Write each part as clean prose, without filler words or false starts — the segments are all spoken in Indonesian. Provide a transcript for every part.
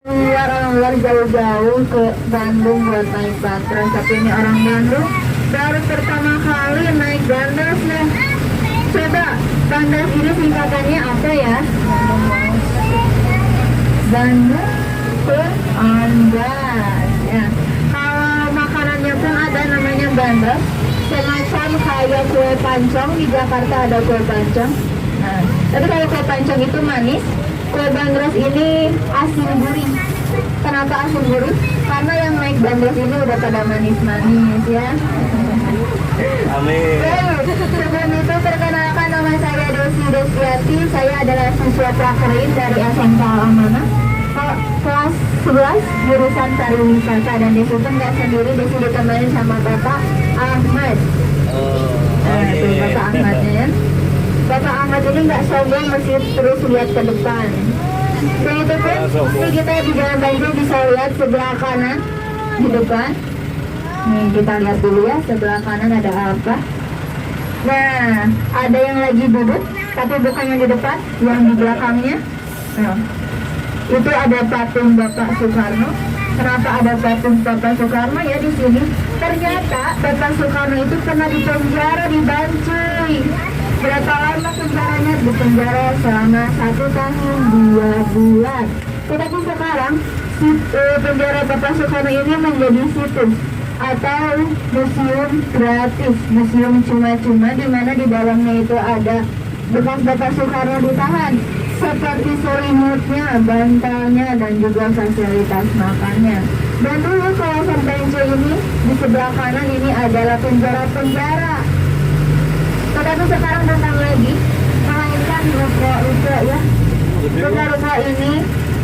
Orang luar jauh-jauh ke Bandung buat naik Bandros, tapi ini orang Bandung baru pertama kali naik Bandros nih. Coba Bandros ini singkatannya apa ya? Bandung ke Andas ya. Kalau makanannya pun ada namanya Bandros, semacam kayak kue pancong. Di Jakarta ada kue pancong. Nah, tapi kalau kue pancong itu manis, kue Bandros ini asin gurih. Kenapa asin gurih? Karena yang naik Bandros ini udah pada manis-manis ya. Amin. Sebelum itu perkenalkan, nama saya Desi Desiati. Saya adalah siswa prakerin dari SMK Amanah kelas 11 jurusan pariwisata, dan Desi pun nggak sendiri, Desi ditemani sama Bapak Ahmad. Itu Bapak Ahmadnya ya. Bapak Ahmad ini nggak sombong, mesti terus lihat ke depan. Dan itu pun ini kita di Jalan Banjir bisa lihat sebelah kanan di depan. Nih kita lihat dulu ya, sebelah kanan ada apa. Nah, ada yang lagi duduk, tapi bukan yang di depan, yang di belakangnya. Nah, itu ada patung Bapak Soekarno. Kenapa ada patung Bapak Soekarno ya di sini? Ternyata Bapak Soekarno itu pernah dipenjara di Bancuy. Berapa lama penjaranya? Dipenjara selama 1 tahun 2 bulan. Tetapi sekarang penjara Bapak Soekarno ini menjadi situs atau museum gratis, museum cuma-cuma, di mana di dalamnya itu ada bekas Bapak Soekarno ditahan, seperti selimutnya, bantalnya, dan juga fasilitas makannya. Dan dulu kawasan Bancuy ini di sebelah kanan ini adalah penjara-penjara. Tetapi sekarang datang lagi, melainkan ruko-ruko ya. Ruko-ruko ini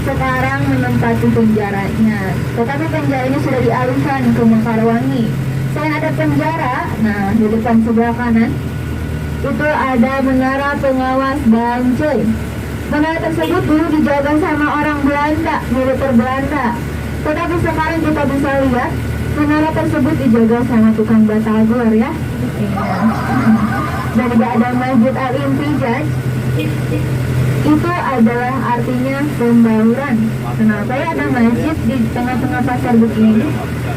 sekarang menempati penjaranya. Tetapi penjaranya sudah dialihkan ke Mekarwangi. Selain ada penjara, nah di depan sebelah kanan itu ada menara pengawas Bancuy. Menara tersebut dulu dijaga sama orang Belanda, militer Belanda. Tetapi sekarang kita bisa lihat menara tersebut dijaga sama tukang batagor ya. Dan juga ada Masjid Al-Intijaj. Itu adalah artinya pembauran. Kenapa ya ada masjid di tengah-tengah pasar begini?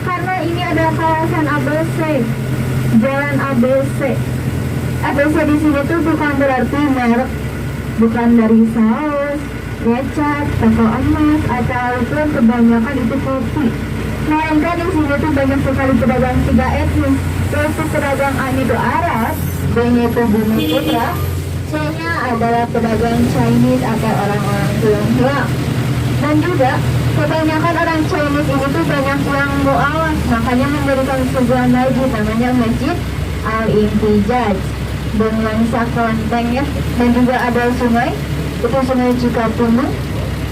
Karena ini adalah kawasan ABC, Jalan ABC. ABC di sini tuh bukan berarti merek, bukan dari saus, kecap, toko emas, ataupun kebanyakan itu kopi. Melainkan di sini tuh banyak sekali pedagang 3 etnis, yaitu pedagang Amido Arab, B-nya itu Bumi Putra, C-nya adalah pedagang Chinese atau orang-orang Tionghoa. Dan juga kebanyakan orang Chinese ini tuh banyak yang mu'awas, makanya mendirikan sebuah masjid namanya Masjid Al-Intijaj dengan sakonteng ya. Dan juga ada sungai, itu sungai Cikapundung.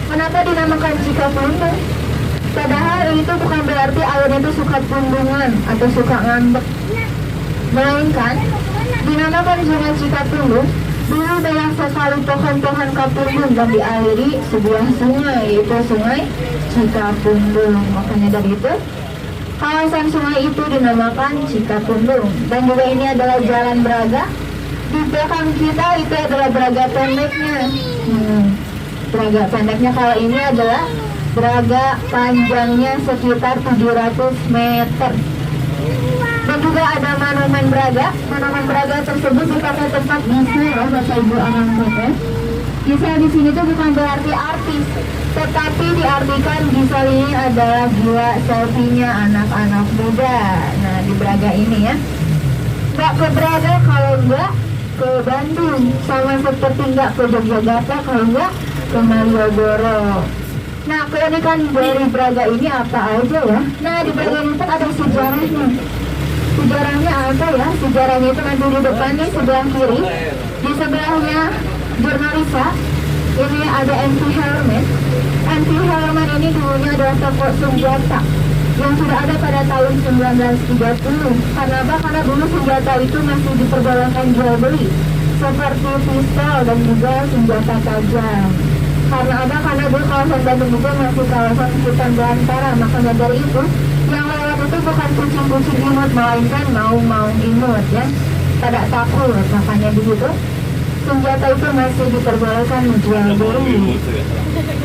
Kenapa dinamakan Cikapundung? Padahal itu bukan berarti airnya itu suka pundungan atau suka ngambek, melainkan dinamakan sungai Cikapundung. Dulu banyak sekali pohon-pohon kapundung dan dialiri sebuah sungai, yaitu sungai Cikapundung. Makanya dari itu kawasan sungai itu dinamakan Cikapundung. Dan juga ini adalah Jalan Braga. Di belakang kita itu adalah Braga pendeknya. Braga pendeknya, kalau ini adalah Braga panjangnya sekitar 700 meter. Dan juga ada Monumen Braga. Monumen Braga tersebut dipakai tempat bisa ya Bapak Ibu anak muda. Gisel di sini tuh bukan berarti artis, tetapi diartikan Gisel ini adalah jiwa selfie-nya anak-anak muda. Nah di Braga ini ya. Nggak ke Braga kalau nggak ke Bandung, sama seperti nggak ke Yogyakarta kalau nggak ke Malioboro. Nah keunikan dari Braga ini apa aja ya? Nah di Braga ini ada sejarahnya. Sejarahnya apa ya? Sejarahnya itu nanti di depannya sebelah kiri, di sebelahnya Jurnalisa. Ini ada MC Helmet. MC Helmet ini dulunya adalah toko senjata yang sudah ada pada tahun 1930. Karena apa? Karena dulu senjata itu masih diperbolehkan jual beli, seperti pistol dan juga senjata tajam. Karena apa? Karena dulu kawasan Bandung itu masih kawasan hutan belantara. Makanya dari itu yang lewat itu bukan kucing-kucing imut, melainkan maung-maung imut ya, pada takut. Makanya begitu senjata itu masih diperbolehkan menjual beli.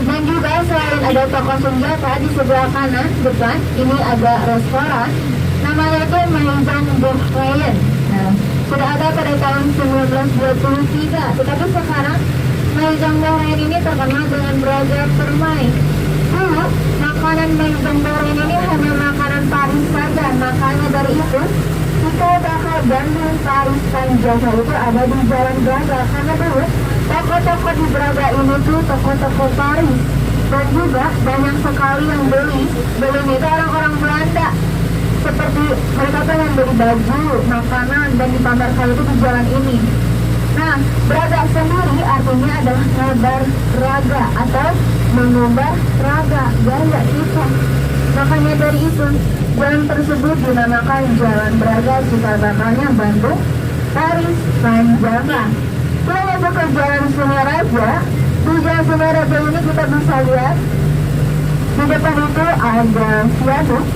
Dan juga selain ada toko senjata di sebelah kanan depan, ini ada restoran namanya itu Maison Bourguignon. Nah, sudah ada pada tahun 1923, tetapi sekarang Maison Bourguignon ini terkenal dengan beragam permai. Dulu makanan Maison Bourguignon ini hanya makanan Paris saja, makanya dari itu kita bakal Bandung, Paris, dan Java itu ada di Jalan Braga, karena dulu toko-toko di Braga ini tuh toko-toko Paris. Dan juga banyak sekali yang beli itu orang-orang Belanda. Seperti mereka tuh yang beli baju, makanan, dan dipamerkan itu di jalan ini. Nah, Braga sendiri artinya adalah ngabar raga atau mengubah raga, gaya kita. Makanya dari itu, jalan tersebut dinamakan Jalan Braga, cikal bakalnya Bandung, Paris, dan Java. Kita masuk ke Jalan Singaraja. Di Jalan Singaraja ini kita bisa lihat di depan itu ada viaduk.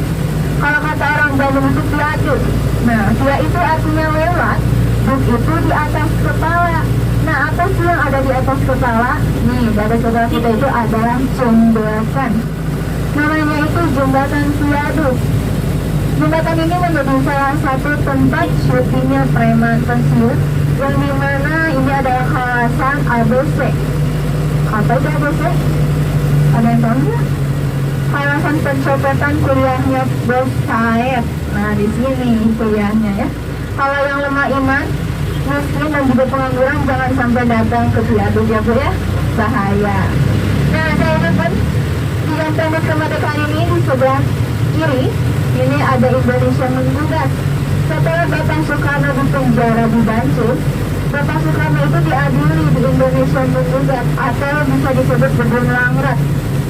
Kalau kata orang Bandung itu viaduk. Nah, via itu artinya lewat, duk itu di atas kepala. Nah, apa sih yang ada di atas kepala? Nih, dari saudara kita itu adalah jembatan. Namanya itu jembatan viaduk. Jembatan ini menjadi salah satu tempat syutingnya preman pensiun, yang dimana ini adalah kawasan ABC. Apa itu ABC? Ada yang tahu nggak? Kawasan pencopetan kuliahnya Bos Saeb. Nah, di sini kuliahnya ya. Kalau yang lemah iman, miskin dan juga pengangguran jangan sampai datang ke viaduk ya Bu ya, bahaya. Nah, saya ingatkan di Tembok Kemerdekaan ini di sebelah kiri ini ada Indonesia Menggugat. Setelah Bapak Soekarno dipenjara di Bantul, Bapak Soekarno itu diadili di Indonesia Menggugat atau bisa disebut gedung Langrat.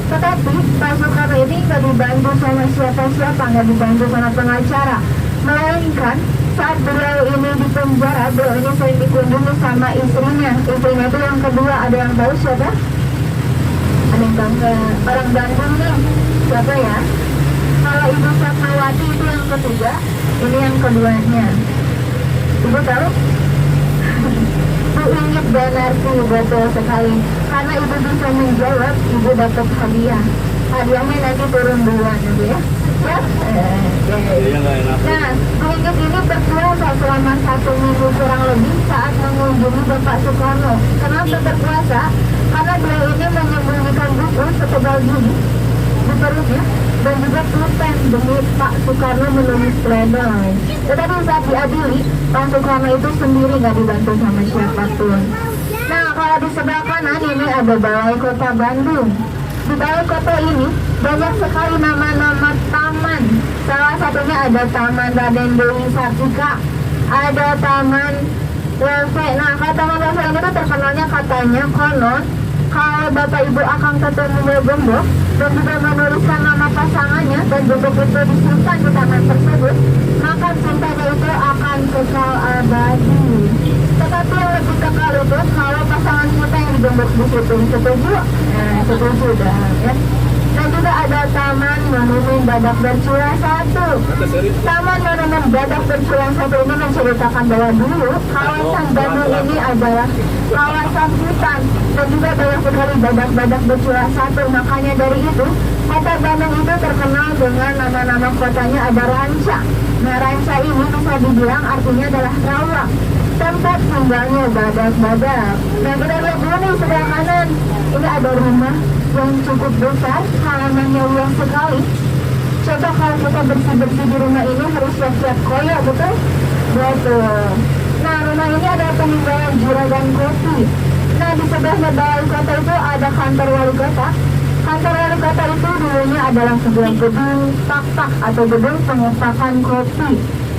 Tetapi Pak Soekarno ini nggak dibantu sama siapa-siapa, nggak dibantu sama pengacara, melainkan saat beliau ini dipenjara, beliau ini sering dikunjungi sama istrinya. Istrinya itu yang kedua, ada yang tahu siapa? Ada yang tahu ke orang Bandung nih, siapa ya? Kalau Ibu Fatmawati itu yang ketiga, ini yang keduanya. Ibu tahu? Bu Ingrid Banarti, betul sekali. Karena Ibu bisa menjawab, Ibu dapat hadiah. Hadiahnya nanti turun duluan Ibu ya. Ya? Nah, Bu Ingrid ini berpuasa selama 1 minggu kurang lebih saat mengunjungi Bapak Soekarno. Kenapa berpuasa? Karena beliau ini menyembunyikan buku setebal gini di perutnya dan juga pulpen demi Pak Soekarno menulis pledoi. Tetapi saat diadili, Pak Soekarno itu sendiri nggak dibantu sama siapapun. Nah, kalau di sebelah kanan ini ada Balai Kota Bandung. Di Balai Kota ini banyak sekali nama-nama taman. Salah satunya ada Taman Raden Dewi Sartika, ada Taman Leve. Nah, kalau Taman Leve ini tuh terkenalnya katanya konon kalau Bapak Ibu akan ketemu gembok dan juga menuliskan nama pasangannya dan gembok itu disimpan di taman tersebut, maka cintanya itu akan kekal abadi. Tetapi yang lebih kekal itu kalau pasangan kita yang digembok di situ. Setuju? Nah, setuju dah ya. Dan juga ada Taman Monumen Badak Bercula 1. Taman Monumen Badak Bercula 1 ini menceritakan bahwa dulu kawasan Bandung ini adalah kawasan hutan dan juga banyak sekali badak-badak bercula 1. Makanya dari itu kota Bandung itu terkenal dengan nama-nama kotanya ada Ranca. Nah, Ranca ini bisa dibilang artinya adalah rawa, tempat tinggalnya badak-badak. Nah, kita lihat dulu nih sebelah kanan. Ini ada rumah yang cukup besar, halamannya luas sekali. Coba kalau kita bersih-bersih di rumah ini harus siap-siap koyak, betul? Betul. Nah, rumah ini ada peninggalan juragan kopi. Nah, di sebelahnya Balai Kota itu ada kantor wali kota. Kantor wali kota itu dulunya adalah sebuah gedung tak-tak atau gedung pengepakan kopi,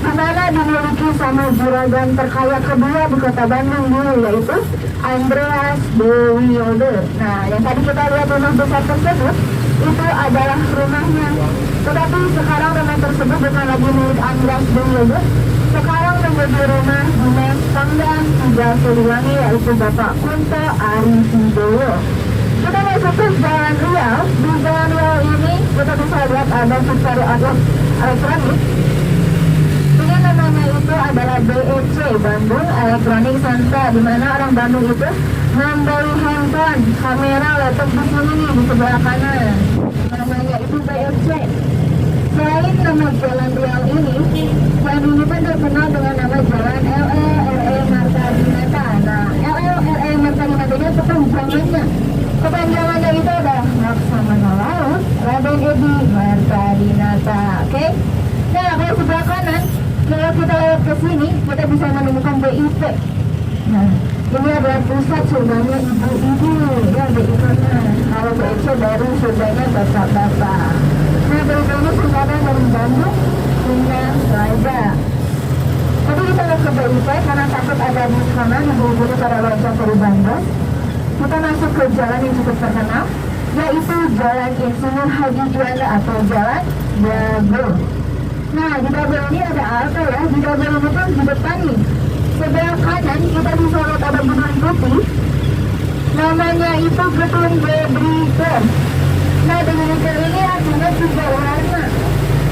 di mana dimiliki sama juragan terkaya kedua di kota Bandung dulu, yaitu Andreas Dewiolde. Nah, yang tadi kita lihat rumah besar tersebut itu adalah rumahnya. Tetapi sekarang rumah tersebut bukan lagi milik Andreas Dewiolde. Sekarang menjadi rumah dinas Pangdam Tiga Siliwangi, yaitu Bapak Kunto Arifidoyo. Kita masuk ke Jalan Riau. Di Jalan Riau ini kita bisa lihat ada Victory Outlet elektronik. Ini namanya itu adalah BEC, Bandung Electronic Center, di mana orang Bandung itu membeli handphone, kamera, laptop di sini nih, di sebelah kanan. Namanya itu BEC. Selain nama jalan Riau ini, jalan ini pun terkenal dengan nama Jalan LE Marta Dinata. Nah, LE Marta Dinata ini kepanjangannya. Kepanjangannya itu ada Laksamana Laut Raden Edi Marta Dinata. Oke? Nah, kalau sebelah kanan, kalau kita lewat ke sini, kita bisa menemukan BIP. Nah, ini adalah pusat surganya ibu-ibu, ya BIP-nya. Kalau BIC baru surganya bapak-bapak. Nah, BIP ini singkatan dari Bandung hingga Raja. Tapi kita lihat ke BIP karena takut ada di sana ibu-ibu pada loncat dari Bandung. Kita masuk ke jalan yang cukup terkenal, yaitu Jalan Insinyur Haji Juanda atau Jalan Dago. Nah, di Dago ini ada apa ya? Di Dago ini pun di depan nih. Sebelah kanan kita bisa lihat ada gedung putih. Namanya itu gedung Bebriker. Nah, Bebriker ini artinya 3 warna.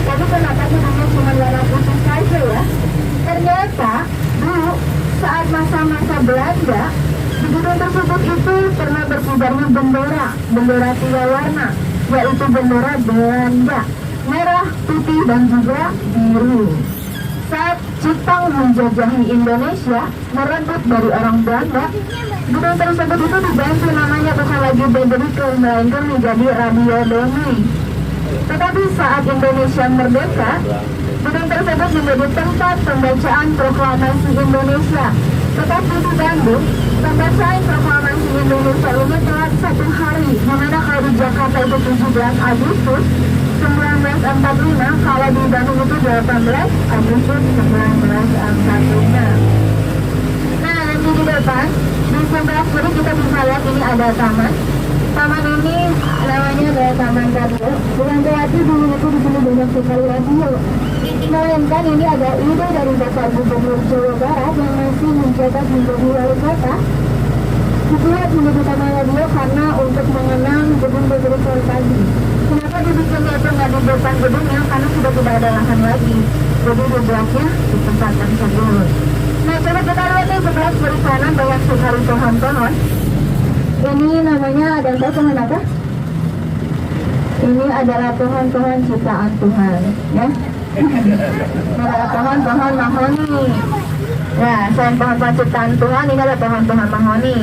Tapi kenapa gedungnya cuma warna putih saja ya? Ternyata dulu saat masa-masa Belanda, di gedung tersebut itu pernah berkibarnya bendera 3 warna, yaitu bendera Belanda, merah, putih, dan juga biru. Saat Jepang menjajahi Indonesia, merebut dari orang Belanda, gedung tersebut itu diganti namanya bukan lagi Bebriker, melainkan menjadi Radio Damai. Tetapi saat Indonesia merdeka, gedung tersebut menjadi tempat pembacaan proklamasi Indonesia. Tetapi di Bandung, pembacaan proklamasi Indonesia ini telat 1 hari, dimana kalau di Jakarta itu 17 Agustus 1945, kalau di Bandung itu 18 Agustus 1945. Nah, nanti di depan, di sebelah kiri kita bisa lihat ini ada taman. Taman ini namanya adalah Taman Radio. Dengan berarti dulu itu di sini banyak sekali radio. Melainkan ini ada ide dari Bapak Gubernur Jawa Barat yang masih menjabat menjadi wali kota. Dibuat menjadi taman radio karena untuk mengenang gedung Bebriker tadi. Kenapa dibikinnya itu nggak di depan gedungnya? Karena sudah tidak ada lahan lagi. Jadi dibuatnya di tempat tersebut. Nah, coba kita lihat nih sebelah kiri kanan banyak sekali pohon-pohon. Ini namanya adalah pohon apa? Ini adalah pohon-pohon ciptaan Tuhan, ya. Adalah pohon-pohon mahoni. Nah, selain pohon-pohon ciptaan Tuhan, ini adalah pohon-pohon mahoni.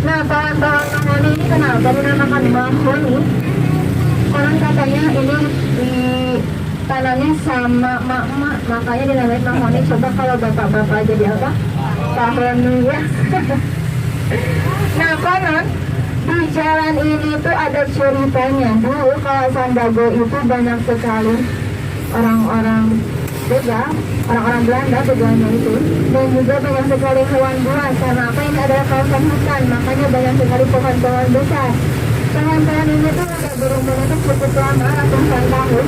Nah, pohon-pohon mahoni ini kenapa dinamakan mahoni? Orang katanya ini ditanamnya sama mak-mak, makanya dinamakan mahoni. Coba kalau bapak-bapak jadi apa? Tahoni ya. Nah, konon di jalan ini tuh ada ceritanya. Dulu kawasan Dago itu banyak sekali orang-orang Belanda tujuannya itu, dan juga banyak sekali hewan buas. Karena apa, ini adalah kawasan hutan, makanya banyak sekali pohon-pohon besar. Pohon-pohon ini tuh udah berumur itu cukup lama, ratusan tahun.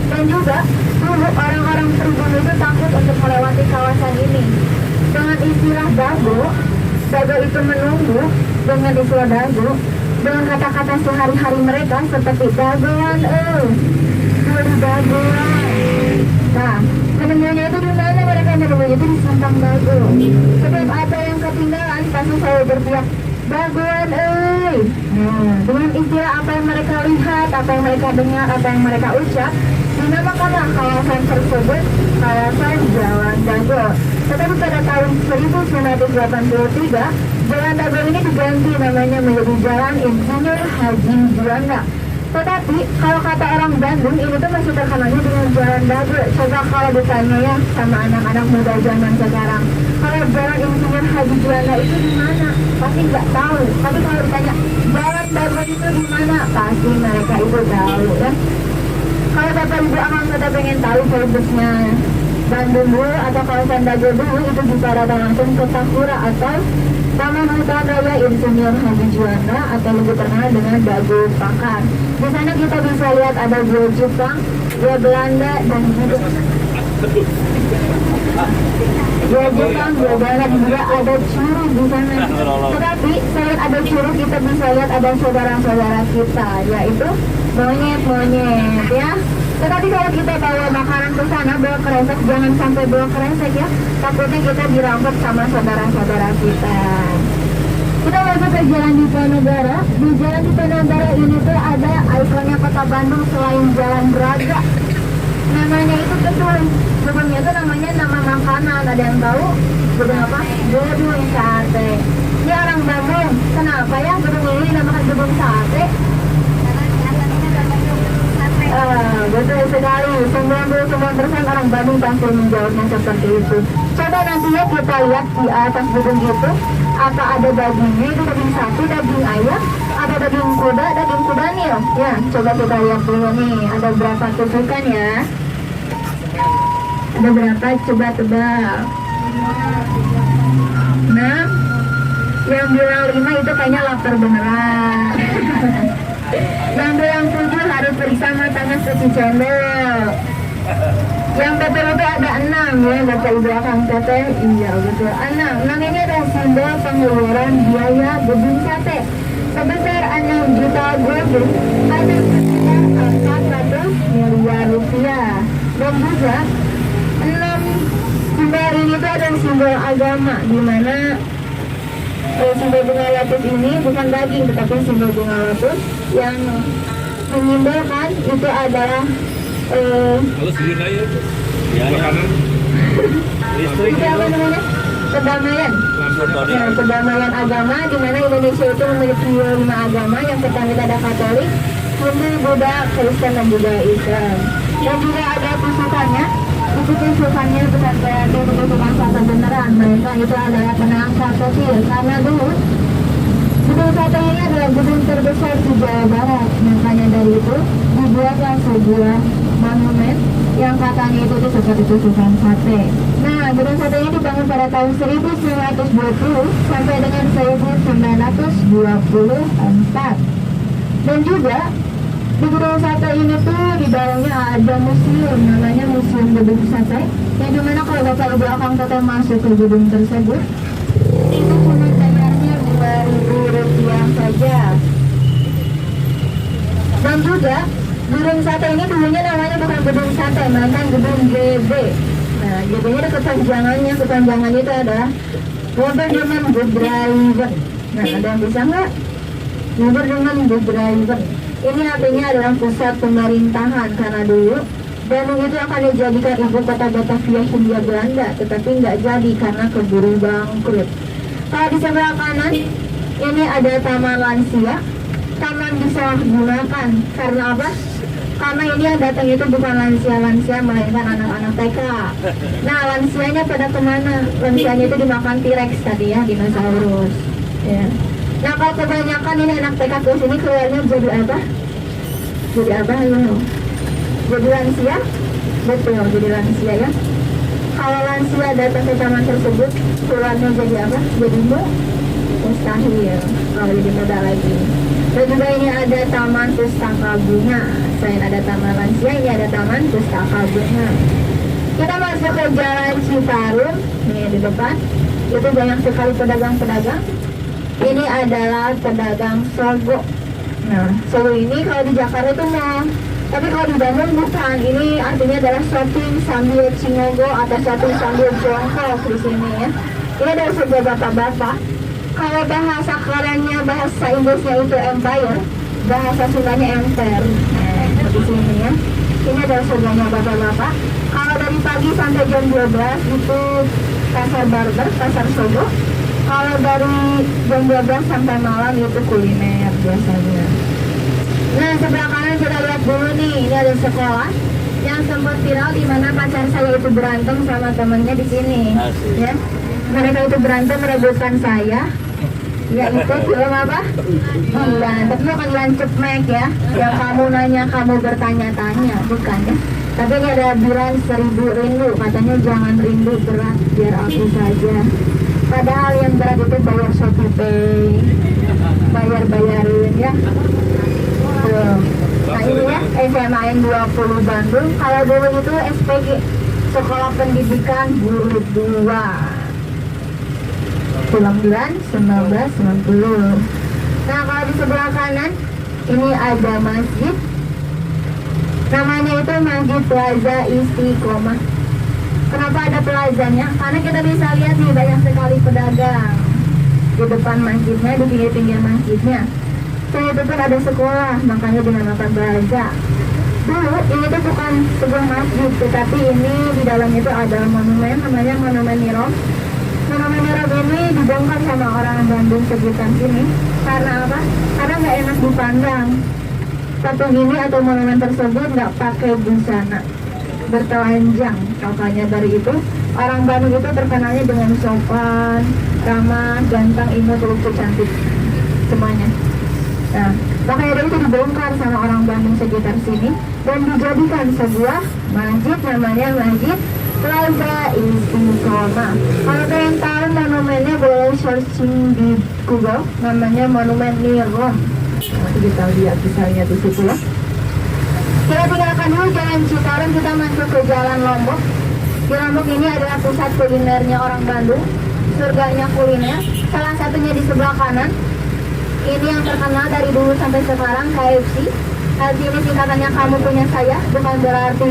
Dan juga dulu orang-orang pribumi itu takut untuk melewati kawasan ini. Dengan istilah Dago itu menunggu dengan istilah Dago, dengan kata-kata sehari-hari mereka seperti dagoan, beli dagoan. Nah, menemunya itu di mana mereka menemunya itu di Simpang Dago. Setiap ada yang ketinggalan pasti saya berteriak dagoan, Nah, dengan istilah apa yang mereka lihat, apa yang mereka dengar, apa yang mereka ucap, dinamakanlah kawasan tersebut kawasan Jalan Dago. Tetapi pada tahun 1983, Jalan Dago ini diganti namanya menjadi Jalan Insinyur Haji Juanda. Tetapi kalau kata orang Bandung, ini tuh masih terkenalnya dengan Jalan Dago. Coba kalau ditanya ya sama anak-anak muda zaman sekarang, kalau Jalan Insinyur Haji Juanda itu di mana? Pasti nggak tahu. Tapi kalau ditanya Jalan Dago itu di mana, pasti mereka itu tahu ya. Kalau Bapak Ibu akan tetap pengen tahu fokusnya Bandung dulu atau kawasan Dago dulu, itu bisa datang langsung ke Tahura atau Taman Hutan Raya Insinyur Haji Juanda atau lebih terkenal dengan Dago Pakar. Di sana kita bisa lihat ada gua Jepang, gua Belanda, dan juga gua Jepang, gua Belanda, dan juga ada curug di sana. Tetapi selain ada curug, kita bisa lihat ada saudara-saudara kita, yaitu monyet-monyet ya. Tetapi kalau kita bawa makanan ke sana, bawa kresek, jangan sampai bawa kresek ya. Takutnya kita dirampok sama saudara-saudara kita. Kita masuk ke Jalan Diponegoro. Di Jalan Diponegoro ini tuh ada ikonnya Kota Bandung selain Jalan Braga. Namanya itu betul. Sebenarnya itu namanya nama makanan. Ada yang tahu? Gedung apa? Gedung sate. Ini orang Bandung. Kenapa ya gedung ini dinamakan gedung sate? Betul sekali. 99% orang Bandung pasti menjawabnya seperti itu. Coba nanti ya kita lihat di atas gedung itu, apa ada dagingnya, itu daging sapi, daging ayam, ada daging kuda, daging kuda nil. Ya, coba kita lihat dulu nih, ada berapa tusukan ya? Ada berapa? Coba tebak. 6. Yang bilang 5 itu kayaknya lapar beneran. Yang bilang 7 harus periksa matanya cuci cendol. Yang betul-betul ada 6 ya, baca ibu akang teteh. Iya betul, 6. 6 ini adalah simbol pengeluaran biaya gedung sate sebesar 6 juta lebih atau sekitar 400 miliar rupiah. Dan juga 6 simbol ini itu adalah simbol agama, di mana simbol bunga lapis ini bukan daging tetapi simbol bunga lapis yang menyimbolkan itu adalah kalau sendiri aja ya makanan listrik itu apa namanya, kedamaian ya, kedamaian agama, di mana Indonesia itu memiliki 5 agama. Yang pertama ada Katolik, Hindu, Buddha, Kristen, dan juga Islam. Dan juga ada tusukannya. Itu tusukannya bukan berarti itu tukang sate beneran, mereka itu adalah penangkap kecil. Karena dulu gedung sate ini adalah gedung terbesar di Jawa Barat, makanya dari itu dibuatlah sebuah monumen yang katanya itu tuh seperti tusukan sate. Nah, gedung sate ini dibangun pada tahun 1920 sampai dengan 1924. Dan juga di gedung sate ini tuh di dalamnya ada museum, namanya Museum Gedung Sate, yang dimana kalau bapak ibu akang teteh masuk ke gedung tersebut itu cuma bayarnya Rp2.000 saja. Dan juga gedung sate ini dulunya namanya bukan gedung sate, melainkan gedung GB. Nah, GB-nya ada kepanjangannya, kepanjangannya itu adalah Government Good Driver. Nah, ada yang bisa nggak? Government Good Driver. Ini artinya adalah pusat pemerintahan, karena dulu Bandung itu akan dijadikan ibu kota Batavia Hindia Belanda, tetapi nggak jadi karena keburu bangkrut. Kalau di sebelah kanan ini ada taman lansia. Taman disalahgunakan karena apa? Karena ini yang datang itu bukan lansia-lansia, melainkan anak-anak TK. Nah, lansianya pada kemana? Lansianya itu dimakan T-Rex tadi ya, dinosaurus. Ya. Nah, kalau kebanyakan ini anak TK ke sini keluarnya jadi apa? Jadi apa? Ya. Jadi lansia? Betul, jadi lansia ya. Kalau lansia datang ke taman tersebut, keluarnya jadi apa? Jadi mustahil. Kalau jadi muda lagi. Dan juga ini ada Taman Pustaka Bunga. Selain ada Taman Lansia, ini ada Taman Pustaka Bunga. Kita masuk ke Jalan Citarum. Ini di depan. Itu banyak sekali pedagang-pedagang. Ini adalah pedagang sogo. Nah, sogo ini kalau di Jakarta itu mall. Tapi kalau di Bandung bukan. Ini artinya adalah shopping sambil cingogo atau shopping sambil jongkok di sini ya. Ini adalah sebuah bapak-bapak. Kalau bahasa kerennya, bahasa Inggrisnya itu empire, bahasa Sundanya emper. Nah, di sini ya. Ini adalah surganya bapak-bapak. Kalau dari pagi sampai jam 12 itu pasar barber, pasar sogo. Kalau dari jam 12 sampai malam itu kuliner biasanya. Nah, sebelah kanan kita lihat dulu nih, ini ada sekolah yang sempat viral di mana pacar saya itu berantem sama temennya di sini. Ya, mereka itu berantem merebutkan saya. Ya itu film apa? Bukan, tapi bukan lancip Mac ya. Yang kamu nanya, kamu bertanya-tanya, bukan ya. Tapi ini ada bilang 1000 rindu. Katanya jangan rindu berat, biar aku saja. Padahal yang berat itu bayar Shopee Pay, bayar-bayarin ya. Tuh. Nah ini ya SMA N 20 Bandung. Kalau dulu itu SPG, Sekolah Pendidikan Guru 2. Pulang bulan 1990. Nah, kalau di sebelah kanan ini ada masjid. Namanya itu Masjid Plaza Istiqomah. Kenapa ada plazanya? Karena kita bisa lihat nih banyak sekali pedagang di depan masjidnya, di pinggir-pinggir masjidnya. Saya itu pun ada sekolah, makanya dinamakan plaza. Dulu ini tuh bukan sebuah masjid, tetapi ini di dalamnya itu ada monumen, namanya Monumen Nirong. Monumen Nirong ini dibongkar sama orang Bandung sekitar sini. Karena apa? Karena nggak enak dipandang. Patung ini atau monumen tersebut nggak pakai busana, bertelanjang. Makanya dari itu orang Bandung itu terkenalnya dengan sopan, ramah, ganteng, imut, lucu, cantik semuanya. Nah, makanya dari itu dibongkar sama orang Bandung sekitar sini dan dijadikan sebuah masjid, namanya Masjid Plaza Istiqomah. Kalau kalian tahu monumennya boleh searching di Google, namanya Monumen Nirong. Nanti kita lihat di situ ya. Kita tinggalkan dulu Jalan Citarum, kita masuk ke Jalan Lombok. Di Lombok ini adalah pusat kulinernya orang Bandung, surganya kuliner. Salah satunya di sebelah kanan. Ini yang terkenal dari dulu sampai sekarang, KFC. KFC ini singkatannya kamu punya saya, bukan berarti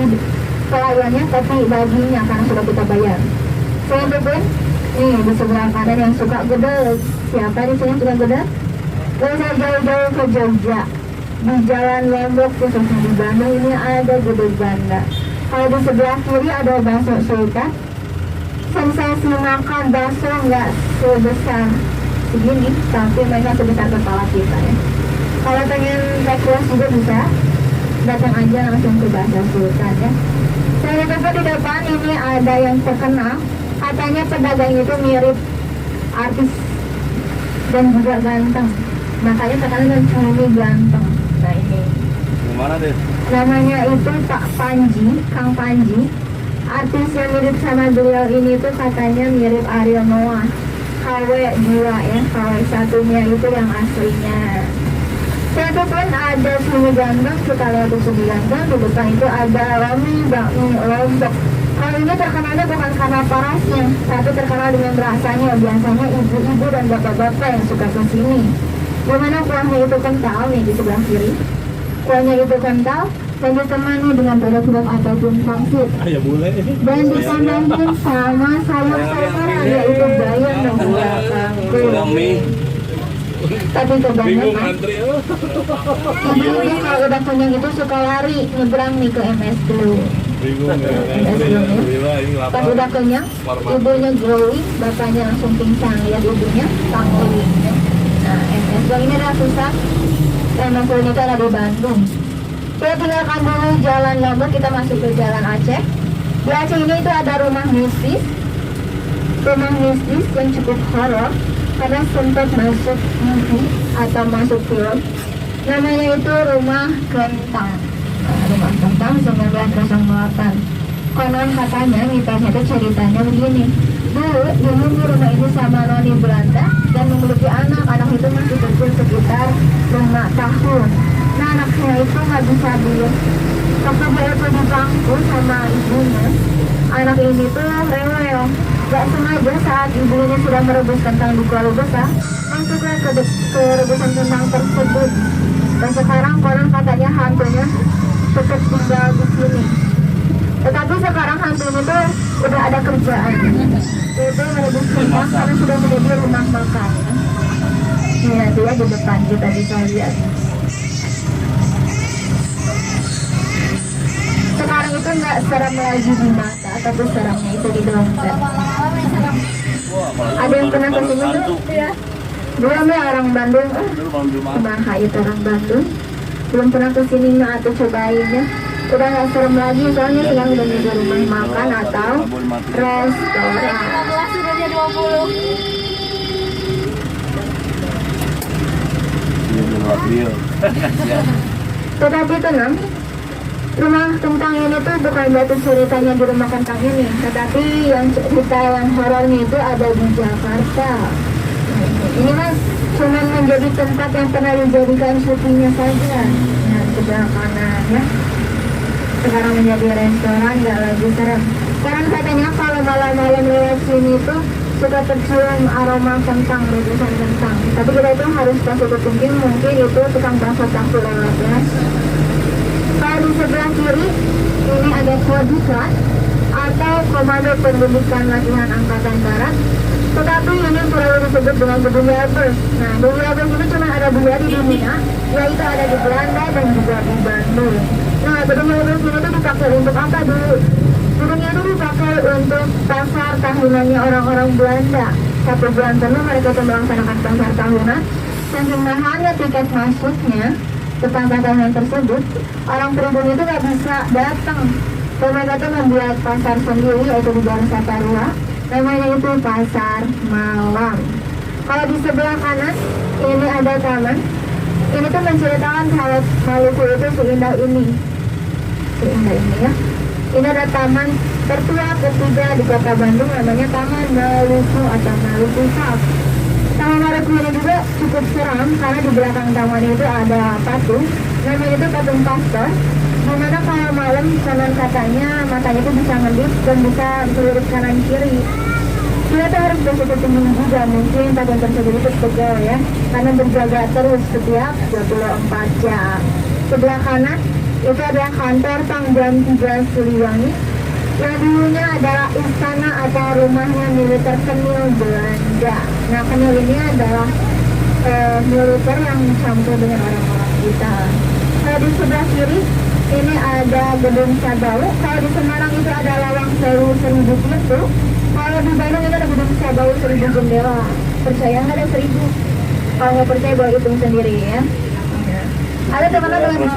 pelayannya, tapi baginya karena sudah kita bayar. Saya beben, nih di sebelah kanan yang suka gede. Siapa di sini suka gede? Gak usah jauh-jauh ke Jogja. Di Jalan Lombok, khususnya di Bandung ini ada gudeg Banda. Kalau di sebelah kiri ada bakso sultan. Sensasi makan bakso nggak sebesar segini, tapi mereka sebesar kepala kita ya. Kalau pengen request juga bisa, datang aja langsung ke bakso sultan ya. Saya lihat di depan ini ada yang terkenal, katanya pedagang itu mirip artis dan juga ganteng. Makanya terkenal dengan ini ganteng. Nah ini Mana deh? namanya itu Pak Panji, Kang Panji. Artis yang mirip sama beliau ini tuh katanya mirip Ariel Noah. KW 2 ya, KW satunya itu yang aslinya. Satu pun ada sini ganteng, kita lihat di sini ganteng. Di depan itu ada Romi Bakmi Lombok. Kalau ini terkenalnya bukan karena parasnya, tapi terkenal dengan rasanya. Biasanya ibu-ibu dan bapak-bapak yang suka ke sini. Dimana kuahnya itu kental nih di sebelah kiri. Kuahnya itu kental dan ditemani dengan bedok-bedok ataupun pangsit. Ya boleh. Dan ditambahin sama sayur-sayuran, yaitu bayam dan juga kangkung. Tapi Bingung kebanyakan antri ya. ibunya kalau udah kenyang itu suka lari nyebrang nih ke MS dulu. Bingung ya. Alhamdulillah ini Pas lapar. udah kenyang, ibunya glowing, bapaknya langsung pingsan lihat ibunya tangguling. Nah, MS Dulu ini adalah pusat memang kuliner ada di Bandung. Kita tinggalkan dulu Jalan Lombok, kita masuk ke Jalan Aceh. Di Aceh ini itu ada rumah mistis yang cukup horor karena sempat masuk movie atau masuk film. Namanya itu Rumah Kentang. Nah, Rumah Kentang 1908. Konon katanya mitosnya itu ceritanya begini. Dulu dihuni rumah ini sama noni Belanda dan memiliki anak itu masih kecil sekitar 5 tahun. Nah, anaknya itu nggak bisa diem. Waktu dia itu di bangku sama ibunya, anak ini tuh rewel. Gak sengaja saat ibu ini sudah merebus kentang di kuali besar, masuklah ke rebusan kentang tersebut. Dan sekarang konon katanya hantunya tetap tinggal di sini. Tetapi sekarang hantu ini tuh udah ada kerjaan, yaitu merebus kentang karena sudah menjadi rumah makan. Ini nanti ya di depan kita bisa lihat. Sekarang itu nggak seram lagi di mata, tapi seramnya itu di dompet. Ada yang pernah ke sini tuh? Ya. Belum ya orang Bandung, Kumaha itu orang Bandung. Belum pernah ke sini nggak atau cobainnya. Udah nggak serem lagi soalnya sekarang udah jadi rumah makan atau restoran. 15 sudah dia 20. Tetapi tenang, rumah kentang ini tuh bukan batu ceritanya di rumah kentang ini, tetapi yang cerita yang horornya itu ada di Jakarta. Ini mas cuma menjadi tempat yang pernah dijadikan syutingnya saja. Nah, sebelah kanan ya. Sekarang menjadi restoran, nggak lagi serem. Sekarang katanya kalau malam-malam lewat sini tuh suka tercium aroma kentang, rebusan kentang. Tapi kita itu harus kasih ke mungkin itu tukang bakso campur lewat ya. Kalau di sebelah kiri Kodisat atau Komando Pendidikan Latihan Angkatan Darat. Tetapi ini selalu disebut dengan gedung Yabes. Nah, gedung Yabes ini cuma ada dua di dunia, yaitu ada di Belanda dan juga di Bandung. Nah, gedung Yabes ini tuh dipakai untuk apa dulu? Gedungnya itu dipakai untuk pasar tahunannya orang-orang Belanda. Satu bulan penuh mereka tuh melaksanakan pasar tahunan. Saking mahalnya tiket masuknya ke pasar tahunan tersebut, orang pribumi itu nggak bisa datang. Dan mereka tuh membuat pasar sendiri, yaitu di Jalan Saparua. Namanya itu pasar malam. Kalau di sebelah kanan ini ada taman. Ini tuh menceritakan kalau Maluku itu seindah ini. Seindah ini ya. Ini ada taman tertua ketiga di kota Bandung, namanya Taman Maluku atau Maluku Park. Taman Maluku ini juga cukup seram karena di belakang taman itu ada patung. Namanya itu patung pastor. Dimana kalau malam konon katanya matanya itu bisa ngedip dan bisa melirik kanan kiri. Kita tuh harus bersikap tinggi juga, mungkin patung tersebut itu pegel ya, karena berjaga terus setiap 24 jam. Sebelah kanan itu adalah kantor Pangdam 3 Siliwangi, yang dulunya adalah istana atau rumahnya militer Kenil Belanda. Nah, Kenil ini adalah militer yang campur dengan orang-orang kita. Kalau di sebelah kiri ini ada gedung Sabau. Kalau di Semarang itu ada Lawang Sewu 1000 pintu. Kalau di Bandung itu ada gedung Sabau 1000 jendela. Percaya nggak ada 1000? Kalau nggak percaya boleh hitung sendiri ya. Ada teman-teman dengan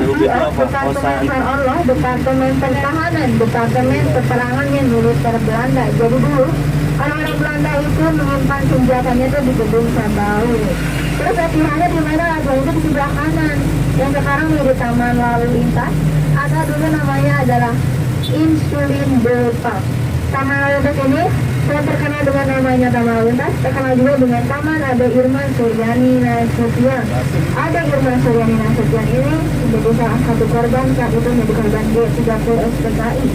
Departemen Allah, Departemen Pertahanan, Departemen Peperangannya militer Belanda. Jadi dulu orang-orang Belanda itu menyimpan senjatanya itu di gedung Sabau. Terus latihannya di mana? Itu di sebelah kanan. Yang sekarang menjadi Taman Lalu Lintas. Ada dulu namanya adalah Insulin Park. Taman Lalu Lintas ini yang terkenal dengan namanya Taman Lalu Lintas, terkenal juga dengan Taman ada Irma Suryani Nasution. Ada Irma Suryani Nasution ini menjadi salah satu korban saat itu menjadi korban G30 SPKI.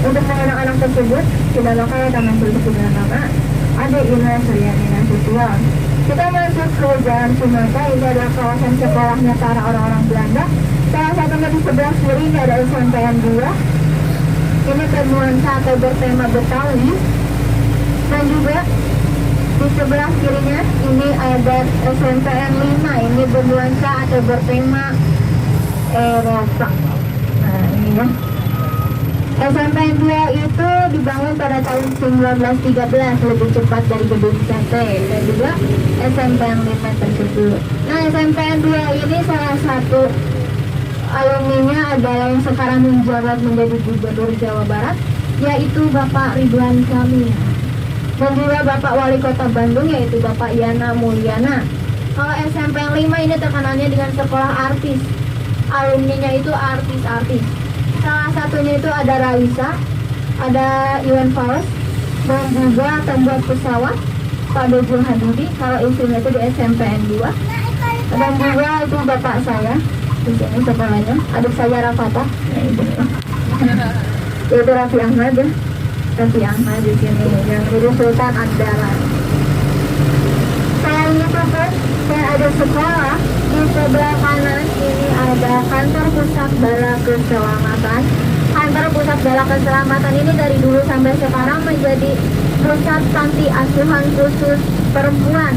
Untuk anak-anak tersebut dinamakan Taman Tulis dengan nama ada Irma Suryani Nasution. Kita masuk ke Jalan Sumatera. Ini adalah kawasan sekolahnya para orang-orang Belanda. Salah satunya di sebelah kiri ini ada SMPN 2. Ini bernuansa atau bertema Betawi. Dan juga di sebelah kirinya ini ada SMPN 5. Ini bernuansa atau bertema Eropa. Nah, ini ya. SMPN 2 itu dibangun pada tahun 1913, lebih cepat dari gedung CT, dan juga SMPN 5 tersebut. Nah, SMPN 2 ini salah satu alumninya adalah yang sekarang menjabat menjadi Gubernur Jawa Barat, yaitu Bapak Ridwan Kamil. Dan juga Bapak Wali Kota Bandung, yaitu Bapak Yana Mulyana. Kalau SMPN 5 ini terkenalnya dengan sekolah artis. Alumninya itu artis-artis. Salah satunya itu ada Raisa, ada Iwan Fals, dan juga pembuat pesawat Pak Dojul Hadidi. Kalau istrinya itu di SMPN 2. Dan juga itu bapak saya di sini sekolahnya, adik saya Rafatah. Itu Raffi Ahmad ya, Raffi Ahmad di sini yang jadi Sultan Andalan. Selain itu pun saya ada sekolah di sebelah kanan. Ini ada kantor pusat bala keselamatan. Kantor pusat bala keselamatan ini dari dulu sampai sekarang menjadi pusat panti asuhan khusus perempuan,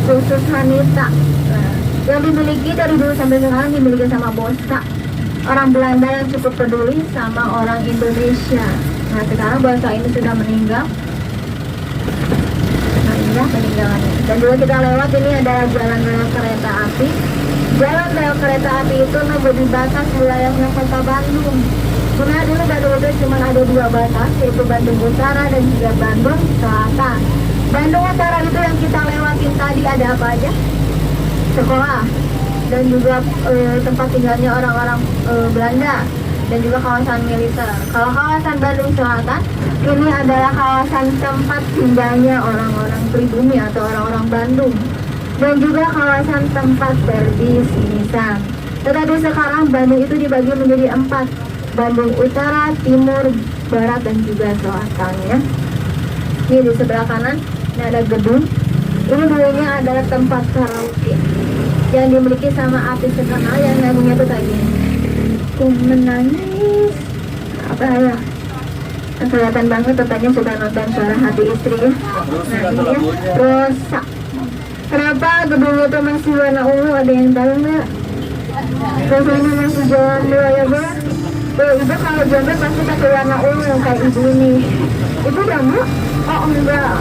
khusus wanita. Yang dimiliki dari dulu sampai sekarang dimiliki sama Bosta, orang Belanda yang cukup peduli sama orang Indonesia. Nah, sekarang bangsa ini sudah meninggal. Nah, inilah peninggalannya. Dan juga kita lewat ini adalah jalan rel kereta api. Jalan rel kereta api itu menjadi batas wilayahnya kota Bandung. Karena dulu Bandung itu cuma ada dua batas, yaitu Bandung Utara dan juga Bandung Selatan. Bandung Utara itu yang kita lewatin tadi ada apa aja? Sekolah dan juga tempat tinggalnya orang-orang Belanda dan juga kawasan militer. Kalau kawasan Bandung Selatan ini adalah kawasan tempat tinggalnya orang-orang pribumi atau orang-orang Bandung, dan juga kawasan tempat berbisnisan. Tetapi sekarang Bandung itu dibagi menjadi 4, Bandung Utara, Timur, Barat, dan juga Selatan ya. Ini di sebelah kanan ini ada gedung. Ini dulunya adalah tempat karaoke yang dimiliki sama artis terkenal yang nyanyinya tuh kayak gini. Ku menangis apa ya? kelihatan banget tetanya suka nonton Suara Hati Istri ya. Nah ini ya, Rosa. Kenapa gedung itu masih warna ungu, ada yang tahu nggak? Rosanya masih jalan dua ya bang. Tuh ibu kalau jamret pasti pakai warna ungu yang kayak ibu ini. Ibu jamret? Oh enggak,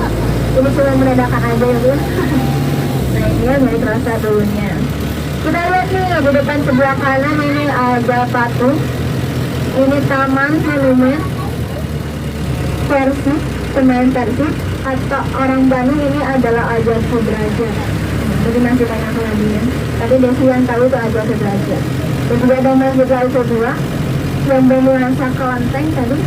ini cuma meredakan aja ya bu. Nah ini ya milik Rosa dulunya. Kita lihat nih di depan sebelah kanan ini ada patung. Ini Taman Monumen Persib, pemain Persib atau orang Bandung, ini adalah Aja Sudrajat. Jadi masih banyak lagi ya. Tapi Desi yang tahu itu Aja Sudrajat. Dan juga ada Masjid Laut Dua yang bernuansa kelenteng tadi.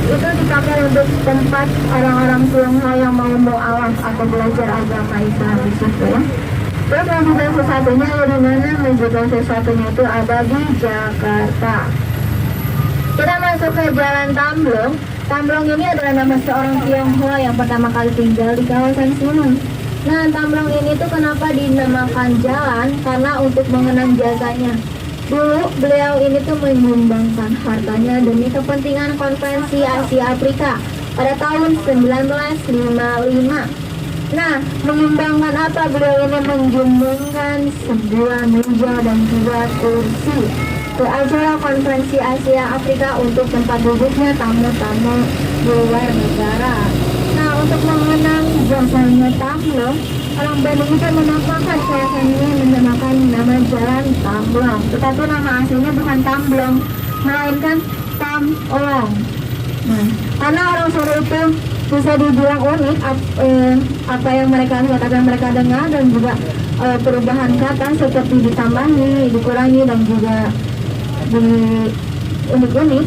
Itu dipakai untuk tempat orang-orang Tionghoa yang mau mualaf atau belajar agama Islam di situ ya. Terus yang juga sesatunya di mana Masjid sesatunya itu ada di Jakarta. Kita masuk ke Jalan Tamblong. Tamblong ini adalah nama seorang Tionghoa yang pertama kali tinggal di kawasan sini. Nah, Tamblong ini tuh kenapa dinamakan jalan? Karena untuk mengenang jasanya. Dulu beliau ini tuh menyumbangkan hartanya demi kepentingan konferensi Asia Afrika pada tahun 1955. Nah, menyumbangkan apa? Beliau ini menyumbangkan sebuah meja dan juga kursi ke acara konferensi Asia Afrika untuk tempat duduknya tamu-tamu di luar negara. Nah, untuk mengenang jasanya Tamblong, orang Bandung itu menamakan kawasan ini menamakan nama Jalan Tamblong. Tetapi nama aslinya bukan Tamblong, melainkan Tamolong. Nah, karena orang Solo itu bisa dibilang unik, apa yang mereka katakan mereka dengar dan juga perubahan kata seperti ditambahi, dikurangi dan juga unik-unik.